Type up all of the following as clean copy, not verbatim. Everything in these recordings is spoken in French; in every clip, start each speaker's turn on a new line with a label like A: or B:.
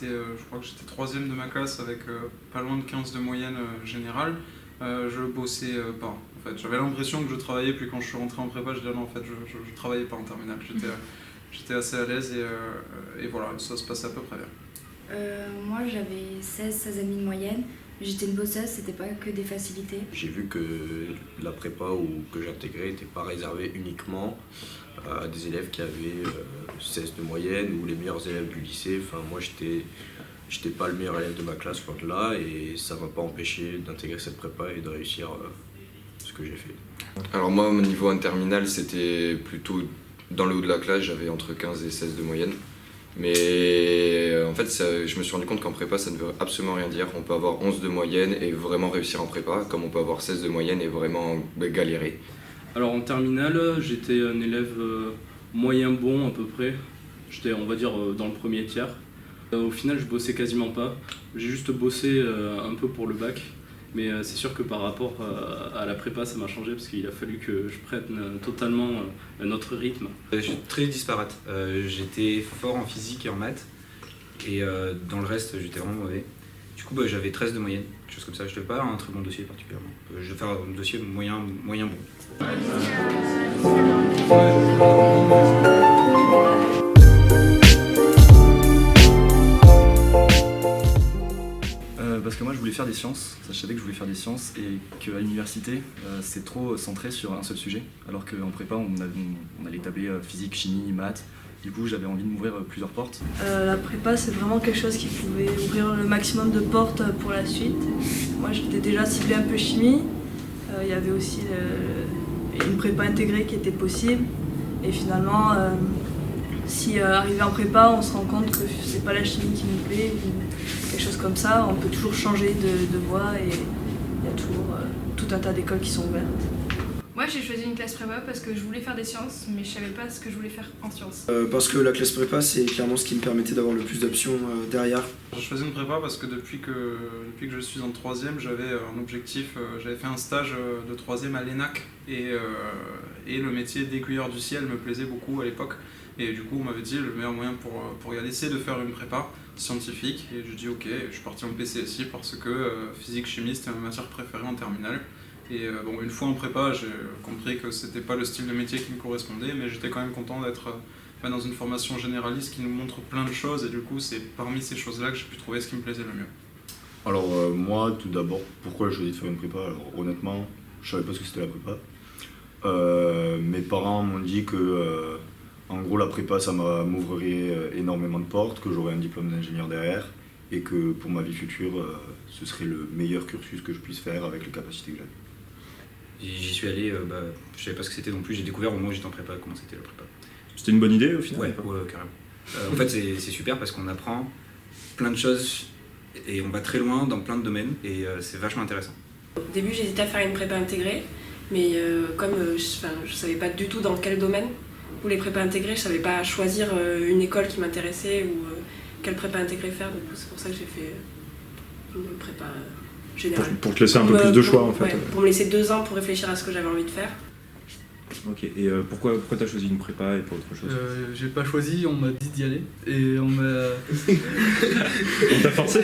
A: Je crois que j'étais troisième de ma classe avec pas loin de 15 de moyenne générale. Je bossais pas. En fait, j'avais l'impression que je travaillais, puis quand je suis rentré en prépa, je disais non, en fait, je travaillais pas en terminale. J'étais assez à l'aise et voilà, ça se passait à peu près bien.
B: Moi, j'avais 16,5 de moyenne. J'étais une bosseuse, c'était pas que des facilités.
C: J'ai vu que la prépa que j'intégrais n'était pas réservée uniquement à des élèves qui avaient 16 de moyenne ou les meilleurs élèves du lycée. Enfin, moi, j'étais pas le meilleur élève de ma classe, loin de là, et ça m'a pas empêché d'intégrer cette prépa et de réussir ce que j'ai fait.
D: Alors moi, mon niveau en terminale, c'était plutôt dans le haut de la classe, j'avais entre 15 et 16 de moyenne. Mais en fait, je me suis rendu compte qu'en prépa, ça ne veut absolument rien dire. On peut avoir 11 de moyenne et vraiment réussir en prépa, comme on peut avoir 16 de moyenne et vraiment galérer.
E: Alors en terminale, j'étais un élève moyen bon à peu près. J'étais, on va dire, dans le premier tiers. Au final, je bossais quasiment pas. J'ai juste bossé un peu pour le bac. Mais c'est sûr que par rapport à la prépa, ça m'a changé parce qu'il a fallu que je prenne totalement un autre rythme.
F: Je suis très disparate. J'étais fort en physique et en maths. Et dans le reste, j'étais vraiment mauvais. Du coup, j'avais 13 de moyenne, quelque chose comme ça. Je n'avais pas un très bon dossier particulièrement. Je vais faire un dossier moyen bon.
G: Parce que moi je voulais faire des sciences, je savais que je voulais faire des sciences et qu'à l'université c'est trop centré sur un seul sujet, alors qu'en prépa on allait tabler physique, chimie, maths. Du coup j'avais envie de m'ouvrir plusieurs portes.
H: La prépa c'est vraiment quelque chose qui pouvait ouvrir le maximum de portes pour la suite. Moi j'étais déjà ciblée un peu chimie, il y avait aussi une prépa intégrée qui était possible et finalement si arrivé en prépa on se rend compte que c'est pas la chimie qui nous plaît, quelque chose comme ça, on peut toujours changer de voie et il y a toujours tout un tas d'écoles qui sont ouvertes.
I: Moi j'ai choisi une classe prépa parce que je voulais faire des sciences mais je savais pas ce que je voulais faire en sciences.
J: Parce que la classe prépa c'est clairement ce qui me permettait d'avoir le plus d'options derrière.
A: J'ai choisi une prépa parce que depuis que je suis en troisième, j'avais un objectif, j'avais fait un stage de troisième à l'ENAC et le métier d'aiguilleur du ciel me plaisait beaucoup à l'époque. Et du coup on m'avait dit le meilleur moyen pour y aller c'est de faire une prépa scientifique et je dis ok, je suis parti en PCSI parce que physique chimie c'était ma matière préférée en terminale. Et bon, une fois en prépa j'ai compris que c'était pas le style de métier qui me correspondait, mais j'étais quand même content d'être dans une formation généraliste qui nous montre plein de choses et du coup c'est parmi ces choses là que j'ai pu trouver ce qui me plaisait le mieux.
K: Alors moi tout d'abord, pourquoi j'ai choisi de faire une prépa? Alors honnêtement je savais pas ce que c'était la prépa. Mes parents m'ont dit que en gros la prépa ça m'ouvrirait énormément de portes, que j'aurais un diplôme d'ingénieur derrière et que pour ma vie future ce serait le meilleur cursus que je puisse faire avec les capacités que j'ai.
F: J'y suis allé, je savais pas ce que c'était non plus, j'ai découvert au moment où j'étais en prépa comment c'était la prépa.
L: C'était une bonne idée au final?
F: Ouais, carrément. En fait c'est super parce qu'on apprend plein de choses et on va très loin dans plein de domaines et c'est vachement intéressant.
M: Au début j'hésitais à faire une prépa intégrée, mais comme je savais pas du tout dans quel domaine, pour les prépas intégrées je savais pas choisir une école qui m'intéressait ou quelle prépa intégrée faire, donc c'est pour ça que j'ai fait une prépa générale.
L: Pour te laisser un peu plus de choix en fait.
M: Ouais, pour me laisser 2 ans pour réfléchir à ce que j'avais envie de faire.
L: Ok, et pourquoi t'as choisi une prépa et pas autre chose?
N: J'ai pas choisi, on m'a dit d'y aller et on m'a...
L: On t'a forcé?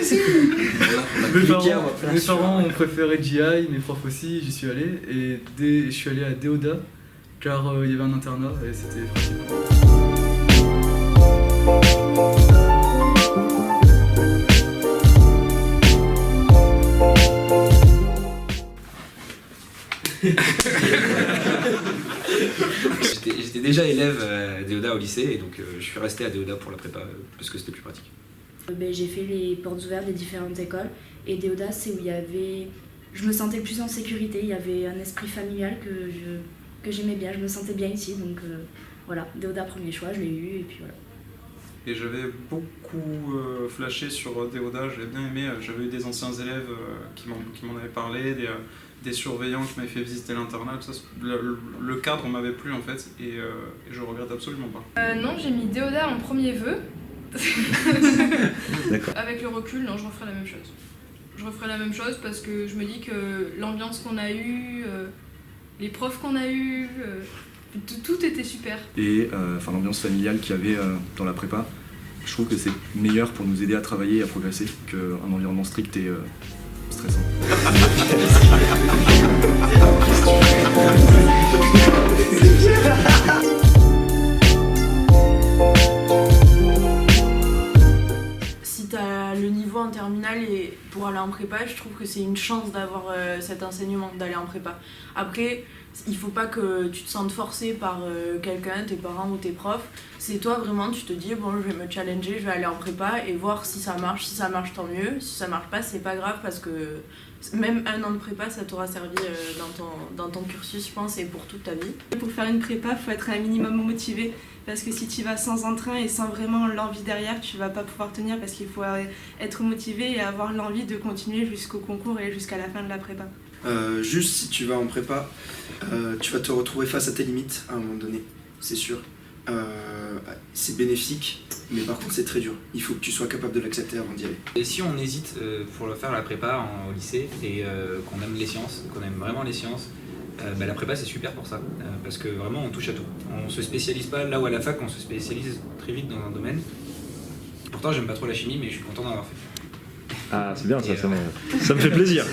N: Mes parents ont préféré GI, mes profs aussi, j'y suis allé et je suis allé à Déodat car il y avait un internat et c'était pratique.
F: J'étais déjà élève à Déodat au lycée et donc je suis resté à Déodat pour la prépa parce que c'était plus pratique.
B: J'ai fait les portes ouvertes des différentes écoles et Déodat c'est où je me sentais plus en sécurité, il y avait un esprit familial que j'aimais bien, je me sentais bien ici donc voilà, Déodat premier choix, je l'ai eu et puis voilà.
A: Et j'avais beaucoup flasher sur Déodat, j'avais bien aimé. J'avais eu des anciens élèves qui m'en avaient parlé, des surveillants qui m'avaient fait visiter l'internat. Le cadre m'avait plu en fait, et je regrette absolument pas.
I: Non, j'ai mis Déodat en premier vœu.
L: D'accord.
I: Avec le recul, non, je referai la même chose. Je referai la même chose parce que je me dis que l'ambiance qu'on a eue, les profs qu'on a eus, tout était super.
G: Et l'ambiance familiale qu'il y avait dans la prépa, je trouve que c'est meilleur pour nous aider à travailler et à progresser qu'un environnement strict et stressant.
H: Si t'as le niveau en terminale et pour aller en prépa, je trouve que c'est une chance d'avoir cet enseignement, d'aller en prépa. Après, il faut pas que tu te sentes forcé par quelqu'un, tes parents ou tes profs. C'est toi vraiment, tu te dis bon, je vais me challenger, je vais aller en prépa et voir si ça marche. Si ça marche, tant mieux. Si ça marche pas, c'est pas grave parce que même un an de prépa, ça t'aura servi dans ton cursus, je pense, et pour toute ta vie.
O: Pour faire une prépa, il faut être un minimum motivé parce que si tu vas sans entrain et sans vraiment l'envie derrière, tu vas pas pouvoir tenir parce qu'il faut être motivé et avoir l'envie de continuer jusqu'au concours et jusqu'à la fin de la prépa.
J: Juste si tu vas en prépa, tu vas te retrouver face à tes limites à un moment donné, c'est sûr. C'est bénéfique, mais par contre c'est très dur. Il faut que tu sois capable de l'accepter avant d'y aller.
F: Et si on hésite pour faire la prépa au lycée et qu'on aime les sciences, qu'on aime vraiment les sciences, la prépa c'est super pour ça, parce que vraiment on touche à tout. On se spécialise pas là où à la fac on se spécialise très vite dans un domaine. Pourtant j'aime pas trop la chimie, mais je suis content d'en avoir fait.
L: Ah, c'est bien ça, ça me fait plaisir.